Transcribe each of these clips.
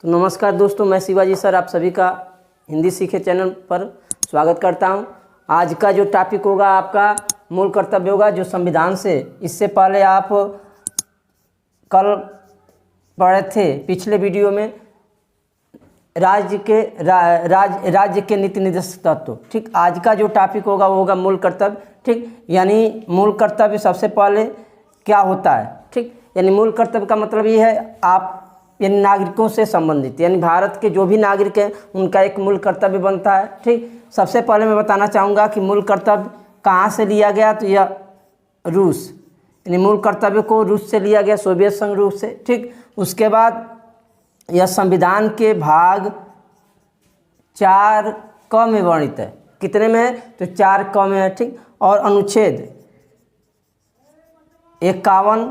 तो नमस्कार दोस्तों, मैं शिवाजी सर आप सभी का हिंदी सीखे चैनल पर स्वागत करता हूं। आज का जो टॉपिक होगा आपका मूल कर्तव्य होगा, जो संविधान से इससे पहले आप कल पढ़े थे पिछले वीडियो में राज्य के नीति निर्देशक तत्व। ठीक, आज का जो टॉपिक होगा वो होगा मूल कर्तव्य। ठीक, यानी मूल कर्तव्य सबसे पहले क्या होता है। ठीक, यानी मूल कर्तव्य का मतलब ये है आप यानी नागरिकों से संबंधित, यानी भारत के जो भी नागरिक हैं उनका एक मूल कर्तव्य बनता है। ठीक, सबसे पहले मैं बताना चाहूँगा कि मूल कर्तव्य कहाँ से लिया गया, तो यह रूस, यानी मूल कर्तव्य को रूस से लिया गया, सोवियत संघ रूस से। ठीक, उसके बाद यह संविधान के भाग 4 क में वर्णित है। कितने में है, तो 4 क में है। ठीक, और अनुच्छेद 51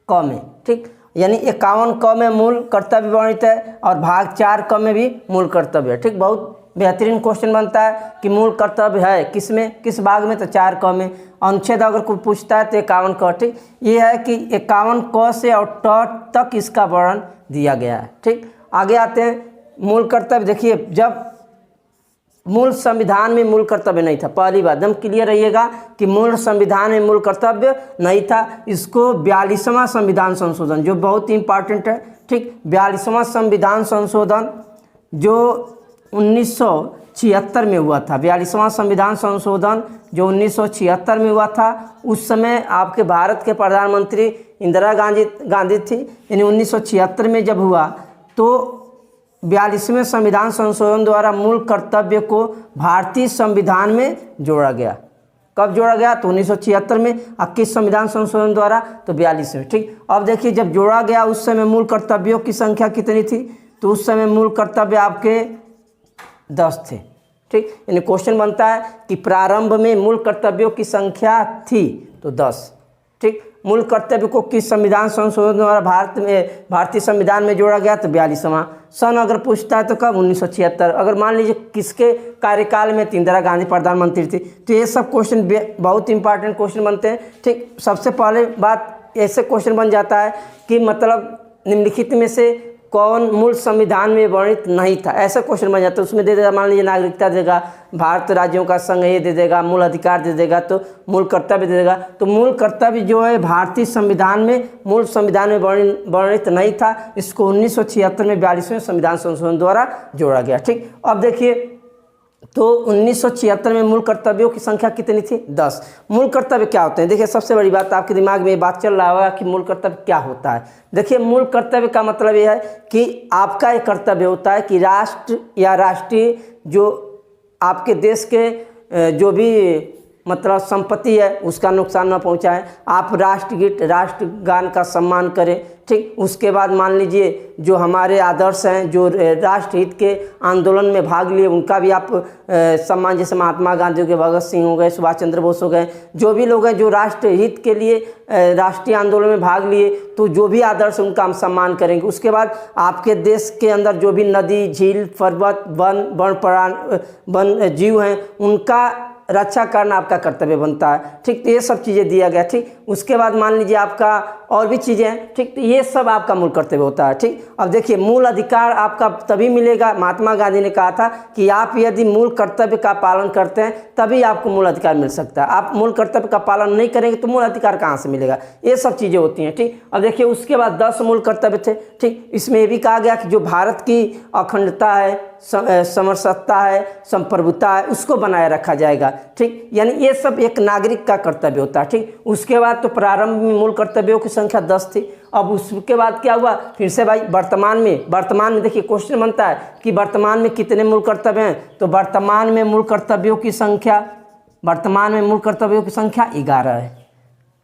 क में। ठीक, यानी 51 क में मूल कर्तव्य वर्णित है और भाग 4 क में भी मूल कर्तव्य है। ठीक, बहुत बेहतरीन क्वेश्चन बनता है कि मूल कर्तव्य है किस में, किस भाग में, तो 4 क में। अनुच्छेद अगर कोई पूछता है तो 51 क। ठीक, ये है कि 51 क से और ट तक इसका वर्णन दिया गया है। ठीक, आगे आते हैं मूल कर्तव्य। देखिए, जब मूल संविधान में मूल कर्तव्य नहीं था, पहली बात एकदम क्लियर रहिएगा कि मूल संविधान में मूल कर्तव्य नहीं था। इसको 42वां संविधान संशोधन, जो बहुत ही इंपॉर्टेंट है। ठीक, 42वां संविधान संशोधन जो 1976 में हुआ था, 42वां संविधान संशोधन जो 1976 में हुआ था, उस समय आपके भारत के प्रधानमंत्री इंदिरा गांधी थी। यानी 1976 में जब हुआ तो 42वें संविधान संशोधन द्वारा मूल कर्तव्य को भारतीय संविधान में जोड़ा गया। कब जोड़ा गया, तो 1976 में। 21 संविधान संशोधन द्वारा, तो 42वें। ठीक, अब देखिए जब जोड़ा गया उस समय मूल कर्तव्यों की संख्या कितनी थी, तो उस समय मूल कर्तव्य आपके 10 थे। ठीक, यानी क्वेश्चन बनता है कि प्रारंभ में मूल कर्तव्यों की संख्या थी तो 10। ठीक, मूल कर्तव्य को किस संविधान संशोधन द्वारा भारतीय संविधान में जोड़ा गया, तो 42वां। सन अगर पूछता है तो कब, 1976। अगर मान लीजिए किसके कार्यकाल में, इंदिरा गांधी प्रधानमंत्री थी। तो ये सब क्वेश्चन बहुत इंपॉर्टेंट क्वेश्चन बनते हैं। ठीक, सबसे पहले बात ऐसे क्वेश्चन बन जाता है कि मतलब निम्नलिखित में से कौन मूल संविधान में वर्णित नहीं था, ऐसा क्वेश्चन बन जाता है। उसमें दे देगा, मान लीजिए नागरिकता देगा, भारत राज्यों का संघ ये दे देगा, मूल अधिकार दे देगा, तो मूल कर्तव्य दे देगा। तो मूल कर्तव्य जो है भारतीय संविधान में मूल संविधान में वर्णित नहीं था। इसको 1976 में 42वें संविधान संशोधन द्वारा जोड़ा गया। ठीक, अब देखिए तो 1976 में मूल कर्तव्यों की संख्या कितनी थी, 10। मूल कर्तव्य क्या होते हैं, देखिए सबसे बड़ी बात आपके दिमाग में ये बात चल रहा होगा कि मूल कर्तव्य क्या होता है। देखिए, मूल कर्तव्य का मतलब ये है कि आपका एक कर्तव्य होता है कि राष्ट्र या राष्ट्रीय जो आपके देश के जो भी मतलब संपत्ति है उसका नुकसान न पहुंचाएं, आप राष्ट्रगीत राष्ट्रगान का सम्मान करें। ठीक, उसके बाद मान लीजिए जो हमारे आदर्श हैं, जो राष्ट्रहित के आंदोलन में भाग लिए, उनका भी आप सम्मान, जैसे महात्मा गांधी हो गए, भगत सिंह हो गए, सुभाष चंद्र बोस हो गए, जो भी लोग हैं जो राष्ट्रहित के लिए राष्ट्रीय आंदोलन में भाग लिए, तो जो भी आदर्श उनका हम सम्मान करेंगे। उसके बाद आपके देश के अंदर जो भी नदी, झील, पर्वत, वन जीव हैं, उनका रक्षा करना आपका कर्तव्य बनता है। ठीक, तो ये सब चीज़ें दिया गया। ठीक, उसके बाद मान लीजिए आपका और भी चीज़ें हैं। ठीक, तो ये सब आपका मूल कर्तव्य होता है। ठीक, अब देखिए मूल अधिकार आपका तभी मिलेगा, महात्मा गांधी ने कहा था कि आप यदि मूल कर्तव्य का पालन करते हैं तभी आपको मूल अधिकार मिल सकता है। आप मूल कर्तव्य का पालन नहीं करेंगे तो मूल अधिकार कहाँ से मिलेगा, ये सब चीज़ें होती हैं। ठीक, अब देखिए उसके बाद 10 मूल कर्तव्य थे। ठीक, इसमें ये भी कहा गया कि जो भारत की अखंडता है, समरसत्ता है, संप्रभुता है, उसको बनाए रखा जाएगा। ठीक, यानी ये सब एक नागरिक का कर्तव्य होता है। ठीक, उसके बाद तो प्रारंभ में मूल कर्तव्यों की संख्या 10 थी। अब उसके बाद क्या हुआ, फिर से भाई वर्तमान में देखिए क्वेश्चन बनता है कि वर्तमान में कितने मूल कर्तव्य हैं, तो वर्तमान में मूल कर्तव्यों की संख्या 11 है।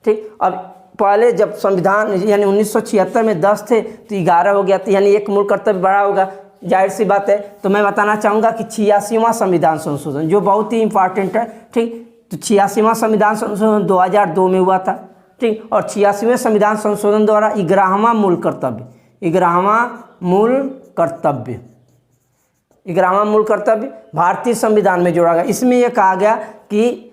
ठीक, अब पहले जब संविधान यानी 1976 में 10 थे तो 11 हो गया, तो यानी एक मूल कर्तव्य बढ़ा होगा, जाहिर सी बात है। तो मैं बताना चाहूँगा कि 86वां संविधान संशोधन जो बहुत ही इंपॉर्टेंट है। ठीक, तो 86वां संविधान संशोधन 2002 में हुआ था। ठीक, और 86वें संविधान संशोधन द्वारा 11वां मूल कर्तव्य भारतीय संविधान में जोड़ा गया। इसमें यह कहा गया कि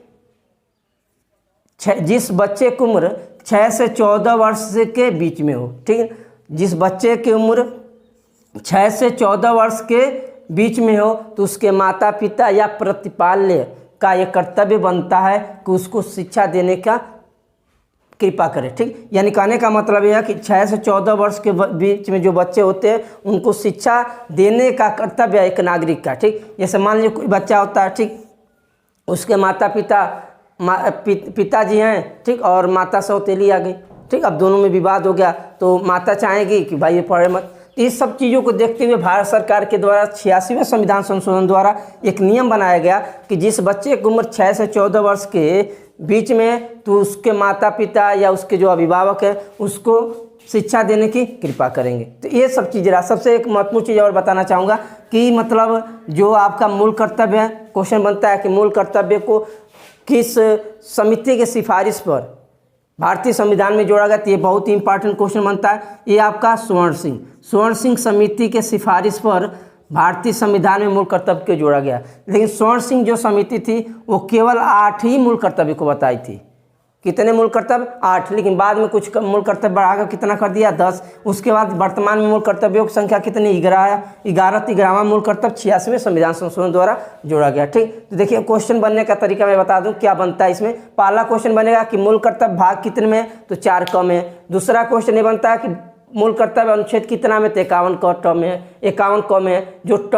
जिस बच्चे की उम्र 6 से 14 वर्ष के बीच में हो, ठीक है, जिस बच्चे की उम्र 6 से 14 वर्ष के बीच में हो तो उसके माता पिता या प्रतिपाल्य का ये कर्तव्य बनता है कि उसको शिक्षा देने का कृपा करें। ठीक, यानी कहने का मतलब यह है कि 6 से 14 वर्ष के बीच में जो बच्चे होते हैं उनको शिक्षा देने का कर्तव्य है एक नागरिक का। ठीक, जैसे मान लीजिए कोई बच्चा होता है, ठीक, उसके माता पिता पिताजी हैं, ठीक, और माता सौतेली आ गई। ठीक, अब दोनों में विवाद हो गया तो माता चाहेगी कि भाई ये पढ़े मत। तो इस सब चीज़ों को देखते हुए भारत सरकार के द्वारा 86वें संविधान संशोधन द्वारा एक नियम बनाया गया कि जिस बच्चे की उम्र 6 से 14 वर्ष के बीच में तो उसके माता पिता या उसके जो अभिभावक है उसको शिक्षा देने की कृपा करेंगे। तो ये सब चीज़ रहा। सबसे एक महत्वपूर्ण चीज़ और बताना चाहूँगा कि मतलब जो आपका मूल कर्तव्य है, क्वेश्चन बनता है कि मूल कर्तव्य को किस समिति की सिफारिश पर भारतीय संविधान में जोड़ा गया। तो ये बहुत ही इंपॉर्टेंट क्वेश्चन बनता है। ये आपका स्वर्ण सिंह समिति के सिफारिश पर भारतीय संविधान में मूल कर्तव्य को जोड़ा गया। लेकिन स्वर्ण सिंह जो समिति थी वो केवल 8 ही मूल कर्तव्य को बताई थी। कितने मूल कर्तव्य? 8। लेकिन बाद में कुछ मूल कर्तव्य बढ़ाकर कितना कर दिया? 10। उसके बाद वर्तमान में मूल कर्तव्यों की संख्या कितनी? 11वां मूल कर्तव्य 86वें संविधान संशोधन द्वारा जोड़ा गया। ठीक, तो देखिए क्वेश्चन बनने का तरीका मैं बता दूं क्या बनता है इसमें। पहला क्वेश्चन बनेगा कि मूल कर्तव्य भाग कितने में? तो 4 क में। दूसरा क्वेश्चन ये बनता है कि मूल कर्तव्य अनुच्छेद कितना में? तो 51 क में, 51 क में जो ट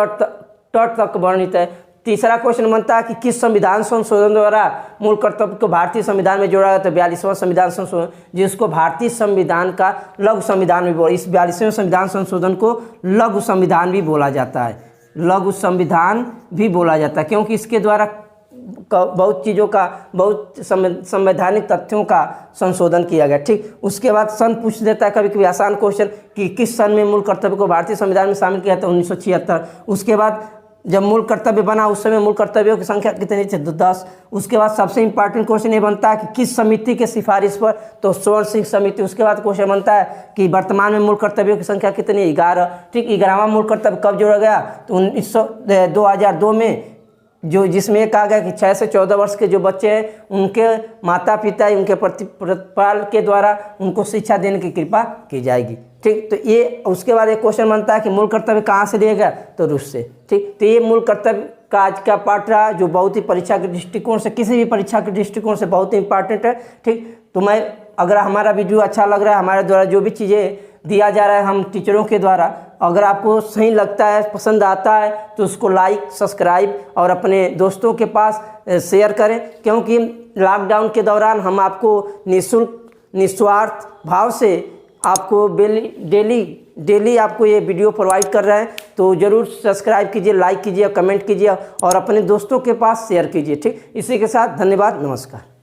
तक वर्णित है। तीसरा क्वेश्चन बनता है कि किस संविधान संशोधन द्वारा मूल कर्तव्य को भारतीय संविधान में जोड़ा गया? तो 42वां संविधान संशोधन, जिसको भारतीय संविधान का लघु संविधान भी बोला। इस 42वें संविधान संशोधन को लघु संविधान भी बोला जाता है, लघु संविधान भी बोला जाता है, क्योंकि इसके द्वारा बहुत चीज़ों का, बहुत संवैधानिक तथ्यों का संशोधन किया गया। ठीक, उसके बाद सन पूछ देता है कभी कभी आसान क्वेश्चन कि किस सन में मूल कर्तव्य को भारतीय संविधान में शामिल किया था? 1976। उसके बाद जब मूल कर्तव्य बना उस समय मूल कर्तव्यों की संख्या कितनी थी? 10। उसके बाद सबसे इंपॉर्टेंट क्वेश्चन ये बनता है कि किस समिति के सिफारिश पर? तो स्वर्ण सिंह समिति। उसके बाद क्वेश्चन बनता है कि वर्तमान में मूल कर्तव्यों की संख्या कितनी है? 11। ठीक, 11वां मूल कर्तव्य कब जोड़ा गया? तो 2002 में, जो जिसमें कहा गया कि 6 से 14 वर्ष के जो बच्चे हैं उनके माता पिता उनके प्रतिपाल के द्वारा उनको शिक्षा देने की कृपा की जाएगी। ठीक, तो ये उसके बाद एक क्वेश्चन बनता है कि मूल कर्तव्य कहाँ से लिया गया? तो रूस से। ठीक, तो ये मूल कर्तव्य का आज का पाठ रहा जो बहुत ही परीक्षा के दृष्टिकोण से, किसी भी परीक्षा के दृष्टिकोण से बहुत ही इंपॉर्टेंट है। ठीक, तो मैं अगर हमारा वीडियो अच्छा लग रहा है, हमारे द्वारा जो भी चीज़ें दिया जा रहा है हम टीचरों के द्वारा, अगर आपको सही लगता है, पसंद आता है तो उसको लाइक, सब्सक्राइब और अपने दोस्तों के पास शेयर करें, क्योंकि लॉकडाउन के दौरान हम आपको निःशुल्क निस्वार्थ भाव से आपको डेली आपको ये वीडियो प्रोवाइड कर रहे हैं। तो ज़रूर सब्सक्राइब कीजिए, लाइक कीजिए, कमेंट कीजिए और अपने दोस्तों के पास शेयर कीजिए। ठीक, इसी के साथ धन्यवाद, नमस्कार।